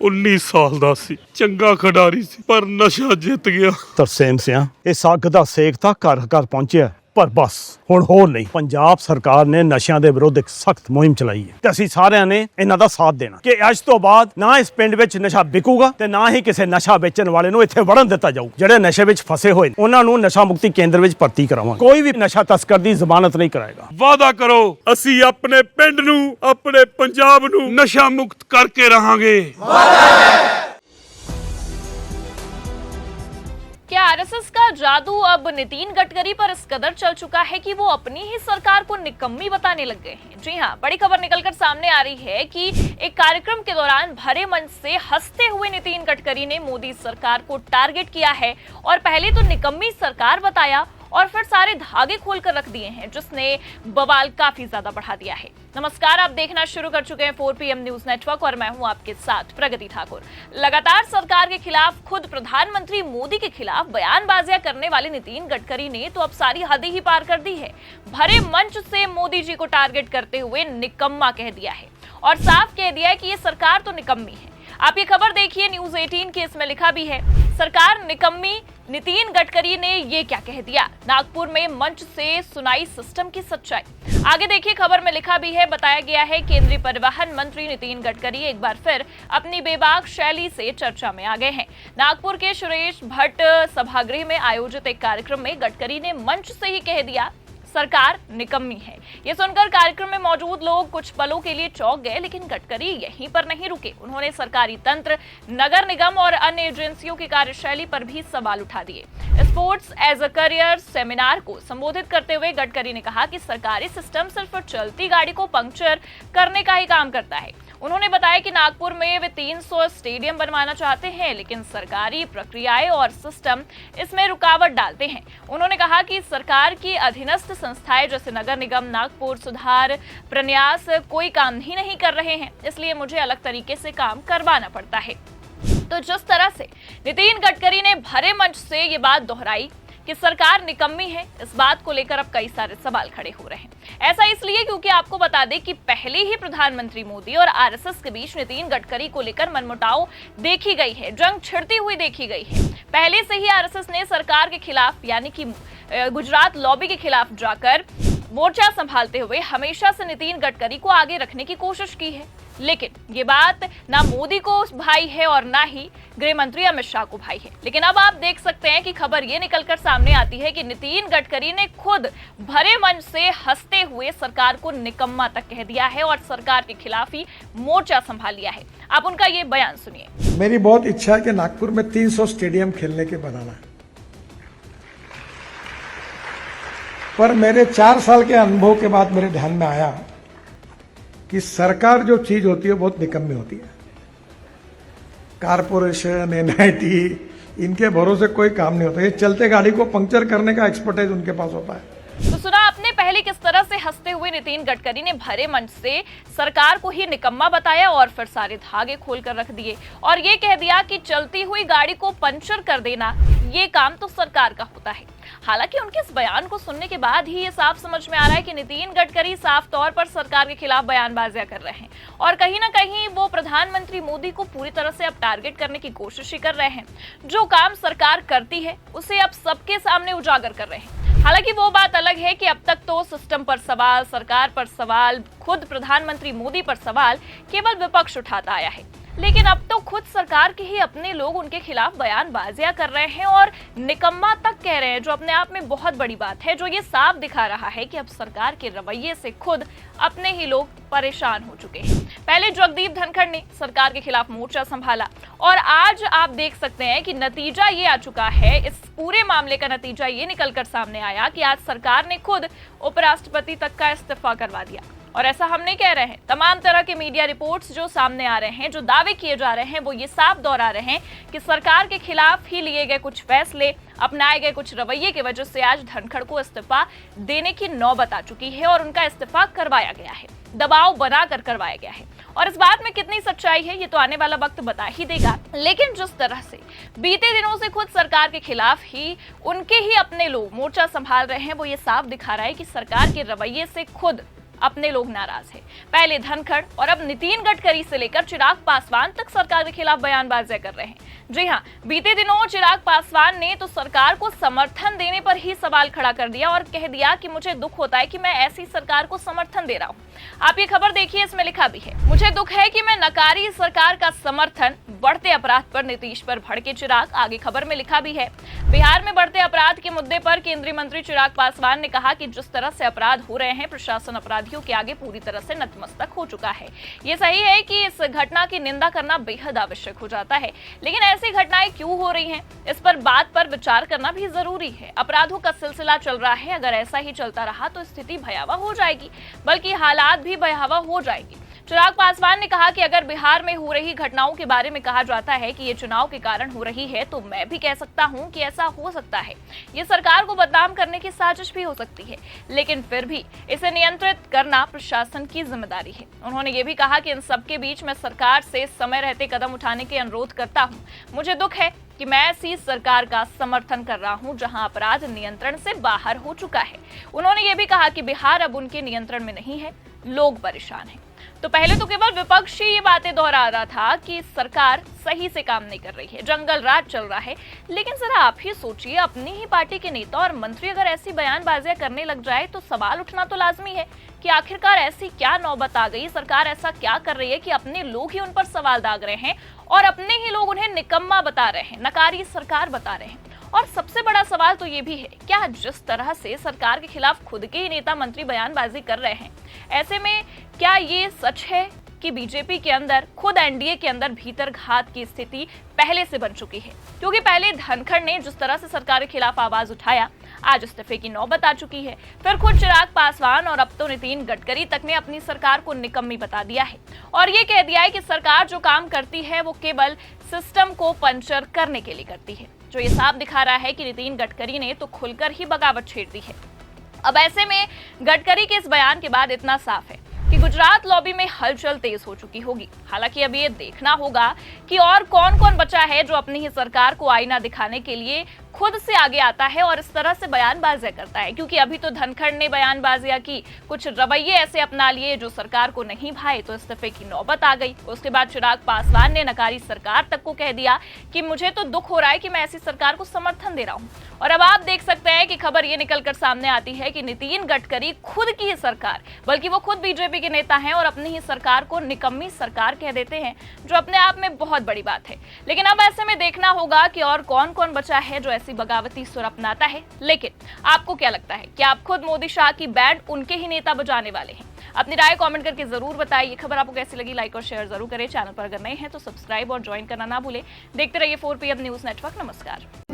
19 ਸਾਲ ਦਾ ਸੀ, ਚੰਗਾ ਖਿਡਾਰੀ ਸੀ, ਪਰ ਨਸ਼ਾ ਜਿੱਤ ਗਿਆ। ਤਰਸੇਮ ਸਿਆਂ ਇਹ ਸੱਗ ਦਾ ਸੇਕ ਤਾਂ ਘਰ ਘਰ ਪਹੁੰਚਿਆ, ਪਰ ਬਸ ਹੁਣ ਹੋਰ ਨਹੀਂ। ਪੰਜਾਬ ਸਰਕਾਰ ਨੇ ਨਸ਼ਿਆਂ ਦੇ ਵਿਰੁੱਧ ਇੱਕ ਸਖਤ ਮੁਹਿੰਮ ਚਲਾਈ ਹੈ ਤੇ ਅਸੀਂ ਸਾਰਿਆਂ ਨੇ ਇਹਨਾਂ ਦਾ ਸਾਥ ਦੇਣਾ ਕਿ ਅੱਜ ਤੋਂ ਬਾਅਦ ਨਾ ਇਸ ਪਿੰਡ ਵਿੱਚ ਨਸ਼ਾ ਵਿਕੂਗਾ ਤੇ ਨਾ ਹੀ ਕਿਸੇ ਨਸ਼ਾ ਵੇਚਣ ਵਾਲੇ ਨੂੰ ਇੱਥੇ ਵੜਨ ਦਿੱਤਾ ਜਾਊ। ਜਿਹੜੇ ਨਸ਼ੇ ਵਿੱਚ ਫਸੇ ਹੋਏ ਨੇ ਉਹਨਾਂ ਨੂੰ ਨਸ਼ਾ ਮੁਕਤੀ ਕੇਂਦਰ ਵਿੱਚ ਭਰਤੀ ਕਰਾਵਾਂਗੇ। ਕੋਈ ਵੀ ਨਸ਼ਾ ਤਸਕਰ ਦੀ ਜ਼ਮਾਨਤ ਨਹੀਂ ਕਰਾਏਗਾ। ਵਾਅਦਾ ਕਰੋ, ਅਸੀਂ ਆਪਣੇ ਪਿੰਡ ਨੂੰ, ਆਪਣੇ ਪੰਜਾਬ ਨੂੰ ਨਸ਼ਾ ਮੁਕਤ ਕਰਕੇ ਰਹਾਂਗੇ। क्या आरएसएस का जादू अब नितिन गडकरी पर इस कदर चल चुका है कि वो अपनी ही सरकार को निकम्मी बताने लग गए हैं? जी हां, बड़ी खबर निकलकर सामने आ रही है कि एक कार्यक्रम के दौरान भरे मंच से हंसते हुए नितिन गडकरी ने मोदी सरकार को टारगेट किया है और पहले तो निकम्मी सरकार बताया और फिर सारे धागे खोलकर रख दिए हैं, जिसने बवाल काफी ज्यादा बढ़ा दिया है। नमस्कार, आप देखना शुरू कर चुके हैं 4 PM न्यूज नेटवर्क और मैं हूं आपके साथ प्रगति ठाकुर। लगातार सरकार के खिलाफ, खुद प्रधानमंत्री मोदी के खिलाफ बयानबाजियां करने वाले नितिन गडकरी ने तो अब सारी हदें ही पार कर दी है। भरे मंच से मोदी जी को टारगेट करते हुए निकम्मा कह दिया है और साफ कह दिया है कि ये सरकार तो निकम्मी है। आप ये खबर देखिए, न्यूज 18 के इसमें लिखा भी है, सरकार निकम्मी, नितिन गडकरी ने ये क्या कह दिया। नागपुर में मंच से सुनाई सिस्टम की सच्चाई। आगे देखिए, खबर में लिखा भी है, बताया गया है केंद्रीय परिवहन मंत्री नितिन गडकरी एक बार फिर अपनी बेबाक शैली से चर्चा में आ गए हैं। नागपुर के सुरेश भट्ट सभागृह में आयोजित एक कार्यक्रम में गडकरी ने मंच से ही कह दिया, सरकार निकम्मी है। ये सुनकर कार्यक्रम में मौजूद लोग कुछ पलों के लिए चौंक गए, लेकिन गडकरी यहीं पर नहीं रुके। उन्होंने सरकारी तंत्र, नगर निगम और अन्य एजेंसियों की कार्यशैली पर भी सवाल उठा दिए। Sports as a career seminar को संबोधित करते हुए गडकरी ने कहा कि सरकारी सिस्टम सिर्फ चलती गाड़ी को पंक्चर करने का ही काम करता है। उन्होंने बताया कि नागपुर में वे 300 स्टेडियम बनवाना चाहते हैं, लेकिन सरकारी प्रक्रियाएं और सिस्टम इसमें रुकावट डालते हैं। उन्होंने कहा कि सरकार की अधीनस्थ संस्थाएं जैसे नगर निगम, नागपुर सुधार प्रन्यास कोई काम ही नहीं कर रहे हैं, इसलिए मुझे अलग तरीके से काम करवाना पड़ता है। तो जिस तरह से नितिन गडकरी ने भरे मंच से ये बात दोहराई कि सरकार निकम्मी है, इस बात को लेकर अब कई सारे सवाल खड़े हो रहे हैं। ऐसा इसलिए क्योंकि आपको बता दें कि पहले ही प्रधानमंत्री मोदी और आरएसएस के बीच नितिन गडकरी को लेकर मनमुटाव देखी गई है, जंग छिड़ती हुई देखी गई है। पहले से ही आरएसएस ने सरकार के खिलाफ यानी कि गुजरात लॉबी के खिलाफ जाकर मोर्चा संभालते हुए हमेशा से नितिन गडकरी को आगे रखने की कोशिश की है, लेकिन ये बात ना मोदी को भाई है और ना ही गृह मंत्री अमित शाह को भाई है। लेकिन अब आप देख सकते हैं कि खबर ये निकलकर सामने आती है कि नितिन गडकरी ने खुद भरे मंच से हंसते हुए सरकार को निकम्मा तक कह दिया है और सरकार के खिलाफ ही मोर्चा संभाल लिया है। आप उनका ये बयान सुनिए। मेरी बहुत इच्छा है कि नागपुर में 300 स्टेडियम खेलने के बनाना है, पर मेरे 4 साल के अनुभव के बाद मेरे ध्यान में आया कि सरकार जो चीज होती है बहुत निकम्मी होती है। कारपोरेशन, एनआईटी, इनके भरोसे कोई काम नहीं होता। ये चलते गाड़ी को पंक्चर करने का एक्सपर्टाइज उनके पास होता है। तो सुना आपने पहले किस तरह से हंसते हुए नितिन गडकरी ने भरे मंच से सरकार को ही निकम्मा बताया और फिर सारे धागे खोलकर रख दिए और ये कह दिया कि चलती हुई गाड़ी को पंचर कर देना ये काम तो सरकार का होता है। हालांकि उनके इस बयान को सुनने के बाद ही ये साफ समझ में आ रहा है कि नितिन गडकरी साफ तौर पर सरकार के खिलाफ बयानबाजियां कर रहे हैं और कहीं ना कहीं वो प्रधानमंत्री मोदी को पूरी तरह से अब टारगेट करने की कोशिश ही कर रहे हैं। जो काम सरकार करती है उसे अब सबके सामने उजागर कर रहे हैं। हालांकि वो बात अलग है कि अब तक तो सिस्टम पर सवाल, सरकार पर सवाल, खुद प्रधानमंत्री मोदी पर सवाल केवल विपक्ष उठाता आया है, लेकिन अब तो खुद सरकार के ही अपने लोग उनके खिलाफ बयानबाजियां कर रहे हैं और निकम्मा तक कह रहे हैं, जो अपने आप में बहुत बड़ी बात है, जो ये साफ दिखा रहा है कि अब सरकार के रवैये से खुद अपने ही लोग परेशान हो चुके हैं। पहले जगदीप धनखड़ ने सरकार के खिलाफ मोर्चा संभाला और आज आप देख सकते हैं कि नतीजा ये आ चुका है। इस पूरे मामले का नतीजा ये निकलकर सामने आया कि आज सरकार ने खुद उपराष्ट्रपति तक का इस्तीफा करवा दिया। और ऐसा हम नहीं कह रहे हैं, तमाम तरह के मीडिया रिपोर्ट्स जो सामने आ रहे हैं, जो दावे किए जा रहे हैं, वो ये साफ दोहरा रहे हैं कि सरकार के खिलाफ ही लिए गए कुछ फैसले, अपनाए गए कुछ रवैये की वजह से आज धनखड़ को इस्तीफा देने की नौबत आ चुकी है और उनका इस्तीफा करवाया गया है, दबाव बनाकर करवाया गया है। और इस बात में कितनी सच्चाई है ये तो आने वाला वक्त बता ही देगा। लेकिन जिस तरह से बीते दिनों से खुद सरकार के खिलाफ ही उनके ही अपने लोग मोर्चा संभाल रहे हैं, वो ये साफ दिखा रहा है कि सरकार के रवैये से खुद अपने लोग नाराज हैं। पहले धनखड़ और अब नितिन गडकरी से लेकर चिराग पासवान तक सरकार के खिलाफ बयानबाजियां कर रहे हैं। जी हां, बीते दिनों चिराग पासवान ने तो सरकार को समर्थन देने पर ही सवाल खड़ा कर दिया और कह दिया कि मुझे दुख होता है कि मैं ऐसी सरकार को समर्थन दे रहा हूं। आप ये खबर देखिए, इसमें लिखा भी है, मुझे दुख है कि मैं नकारी सरकार का समर्थन, बढ़ते अपराध पर नीतीश पर भड़के चिराग। आगे खबर में लिखा भी है, बिहार में बढ़ते अपराध के मुद्दे पर केंद्रीय मंत्री चिराग पासवान ने कहा कि जिस तरह से अपराध हो रहे हैं, प्रशासन अपराधियों के आगे पूरी तरह से नतमस्तक हो चुका है। ये सही है कि इस घटना की निंदा करना बेहद आवश्यक हो जाता है, लेकिन ऐसी घटनाएं क्यों हो रही हैं, इस पर बात पर विचार करना भी जरूरी है। अपराधों का सिलसिला चल रहा है, अगर ऐसा ही चलता रहा तो स्थिति भयावह हो जाएगी, बल्कि हालात भी भयावह हो जाएगी। चिराग पासवान ने कहा कि अगर बिहार में हो रही घटनाओं के बारे में कहा जाता है कि ये चुनाव के कारण हो रही है, तो मैं भी कह सकता हूं कि ऐसा हो सकता है। ये सरकार को बदनाम करने की साजिश भी हो सकती है, लेकिन फिर भी इसे नियंत्रित करना प्रशासन की जिम्मेदारी है। उन्होंने ये भी कहा कि इन सबके बीच मैं सरकार से समय रहते कदम उठाने के अनुरोध करता हूँ। मुझे दुख है कि मैं ऐसी सरकार का समर्थन कर रहा हूं जहां अपराध नियंत्रण से बाहर हो चुका है। उन्होंने ये भी कहा कि बिहार अब उनके नियंत्रण में नहीं है, लोग परेशान हैं। तो पहले तो केवल विपक्ष ही ये बातें दोहरा रहा था कि सरकार सही से काम नहीं कर रही है, जंगल राज चल रहा है, लेकिन जरा आप ही सोचिए, अपनी ही पार्टी के नेता और मंत्री अगर ऐसी बयानबाजियां करने लग जाए तो सवाल उठना तो लाजमी है कि आखिरकार ऐसी क्या नौबत आ गई, सरकार ऐसा क्या कर रही है कि अपने लोग ही उन पर सवाल दाग रहे हैं और अपने ही लोग उन्हें निकम्मा बता रहे हैं, नकारी सरकार बता रहे हैं। और सबसे बड़ा सवाल तो ये भी है, क्या जिस तरह से सरकार के खिलाफ खुद के ही नेता मंत्री बयानबाजी कर रहे हैं, ऐसे में क्या ये सच है कि बीजेपी के अंदर, खुद एनडीए के अंदर भीतर घात की स्थिति पहले से बन चुकी है? क्योंकि पहले धनखड़ ने जिस तरह से सरकार के खिलाफ आवाज उठाया, आज इस्तीफे की नौबत आ चुकी है। फिर खुद चिराग पासवान और अब तो नितिन गडकरी तक ने अपनी सरकार को निकम्मी बता दिया है और ये कह दिया है कि सरकार जो काम करती है वो केवल सिस्टम को पंचर करने के लिए करती है, जो ये साफ दिखा रहा है कि नितिन गडकरी ने तो खुलकर ही बगावत छेड़ दी है। अब ऐसे में गडकरी के इस बयान के बाद इतना साफ है कि गुजरात लॉबी में हलचल तेज हो चुकी होगी। हालांकि अब ये देखना होगा कि और कौन कौन बचा है जो अपनी ही सरकार को आईना दिखाने के लिए खुद से आगे आता है और इस तरह से बयानबाजियां करता है। क्योंकि अभी तो धनखड़ ने बयानबाजियां की, कुछ रवैये ऐसे अपना लिए जो सरकार को नहीं भाए, तो इस्तीफे की नौबत आ गई। उसके बाद चिराग पासवान ने नकारी सरकार तक को कह दिया कि मुझे तो दुख हो रहा है कि मैं ऐसी सरकार को समर्थन दे रहा हूं। और अब आप देख सकते हैं कि खबर ये निकलकर सामने आती है कि नितिन गडकरी खुद की ही सरकार, बल्कि वो खुद बीजेपी के नेता हैं और अपनी ही सरकार को निकम्मी सरकार कह देते हैं, जो अपने आप में बहुत बड़ी बात है। लेकिन अब ऐसे में देखना होगा कि और कौन कौन बचा है जो ऐसी बगावती सुर अपनाता है। लेकिन आपको क्या लगता है, क्या आप खुद मोदी शाह की बैंड उनके ही नेता बजाने वाले हैं? अपनी राय कमेंट करके जरूर बताइए। खबर आपको कैसी लगी, लाइक और शेयर जरूर करें। चैनल पर अगर नए हैं तो सब्सक्राइब और ज्वाइन करना ना भूलें। देखते रहिए 4PM न्यूज नेटवर्क। नमस्कार।